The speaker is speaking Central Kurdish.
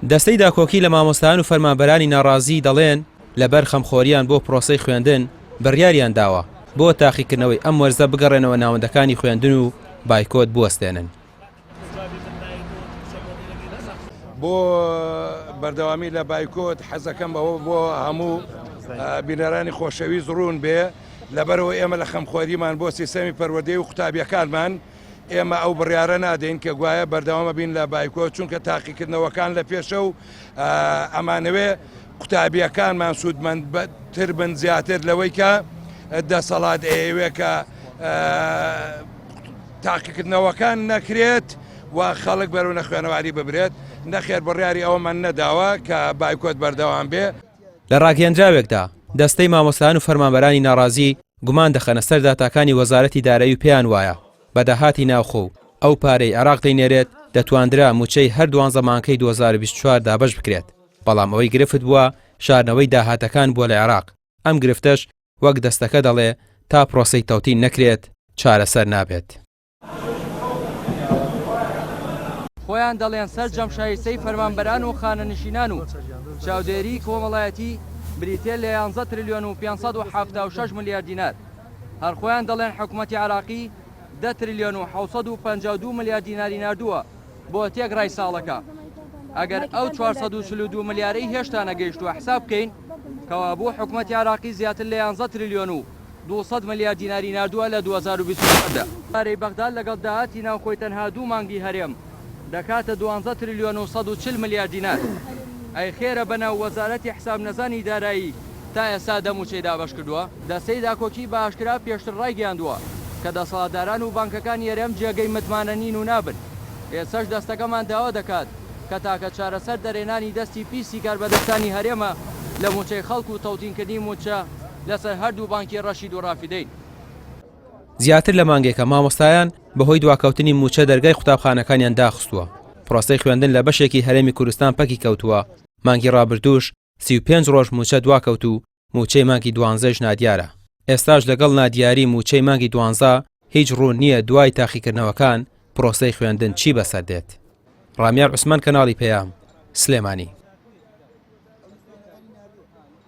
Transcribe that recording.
دەستەی داکۆکی لە مامۆستایان و فەرمانبەرانی ناڕازی دەڵێن لەبەر خەمخۆریان بۆ پرۆسەی خوێندن بڕیاریان داوە بۆ تاقیکردنەوەی ئەم وەرزە بگەڕێنەوە ناوەندەکانی خوێندن و بایکۆت بوەستێنن. بۆ بەردەوامی لە بایکۆت حەزەکەم بەوە بۆ هەموو بینەرانی خۆشەویست ڕوون بێ لەبەرەوە ئێمە لە خەمخۆریمان بۆ سیستەمی پەروەردەی و قوتابیەکانمان ئێمە ئەو بڕیارە نادەین کە گوایە بەردەوامە بین لە بایکۆت چونکە تاقیکردنەوەکان لە پێشە و ئەمانەوێ قوتابیەکانمان سوودمەندتر بن زیاتر لەوەی کە دەسەڵات ئێوێ کە تاقیکردنەوەکان نەکرێت و خەڵک بەرەو نەخوێنەواری ببرێت نەخێر بڕیاری ئەومان نەداوە کە بایکۆت بەردەوام بێ. لە ڕاگەیەنراوێکدا دەستەی مامۆستایان و فەرمانبەرانی ناڕازی گومان دەخەنە سەر داتاکانی وەزارەتی دارایی و پێیان وایە بەداهاتی ناوخۆ ئەو پارەی عێراق دەینێرێت دەتواندرا موچەی هەر 12 مانگەی 2024 دابەش بکرێت، بەڵام ئەوەی گرفت بووە شارنەوەی داهاتەکان بووە لە عێراق. ئەم گرفتەش وەک دەستەکە دەڵێ تا پرۆسەی تەوتین نەکرێت چارەسەر نابێت. خۆیان دەڵێن سەر جەمشایستەی فەرمانبەران و خانەنشینان و چاودێری کۆمەڵایەتی بریتێ لە 11 تریلیۆن و 576 ملیار دینار. هەر خۆیان دەڵێن حکوومەتی عێراقی 10 تریلیۆن و 752 ملیار دیناری ناردووە بۆ تێگڕای ساڵەکە. ئەگەر ئەو 442 ملیارەی هێشتا نەگەیشتووە حساب بکەین کەوا بۆ حکوومەتی عێراقی زیاتر لە 11 تریلیۆن و 200 ملیار دیناری ناردووە لە 2024دا. پارەی بەغداد لەگەڵ داهاتی ناوخۆی تەنها 2 مانگی هەرێم دەکاتە 12 تریلیۆن و 140 ملیار دینار. ئەی خێرە بەناو وەزارەتی حساب نەزانی دارایی تا ئێستا دەموچەی دابەش کردووە. دەستەی داکۆکی بە ئاشکرا پێشتر ڕایگەیاندووە کە دەسەڵاتداران و بانکەکان یەرێم جێگەی متمانە نین و نابن. ئێسەش دەستەکەمان داوا دەکات کە تاکە چارەسەر دەرێنانی دەستی پیسی کاربەدەستانی هەرێمە لە موچەی خەڵک و تەوتینکردنی موچە لەسەر هەردوو بانکی ڕەشید و ڕافیدەین. زیاتر لە مانگێکە مامۆستایان بەهۆی دواکەوتنی موچە دەرگای قوتابخانەکانیان داخستووە. پرۆسەی خوێندن لە بەشێکی هەرێمی کوردستان پەکی کەوتووە. مانگی ڕابردووش 35 ڕۆژ موچە دواکەوت و موچەی مانگی 12ش نادیارە. ئێستاش لەگەڵ نادیاری موچەی مانگی 12 هیچ ڕوون نییە دوای تاقیکردنەوەکان پرۆسەی خوێندن چی بەسەر دێت. ڕامیار عوسمان، کەناڵی پەیام، سلێمانی.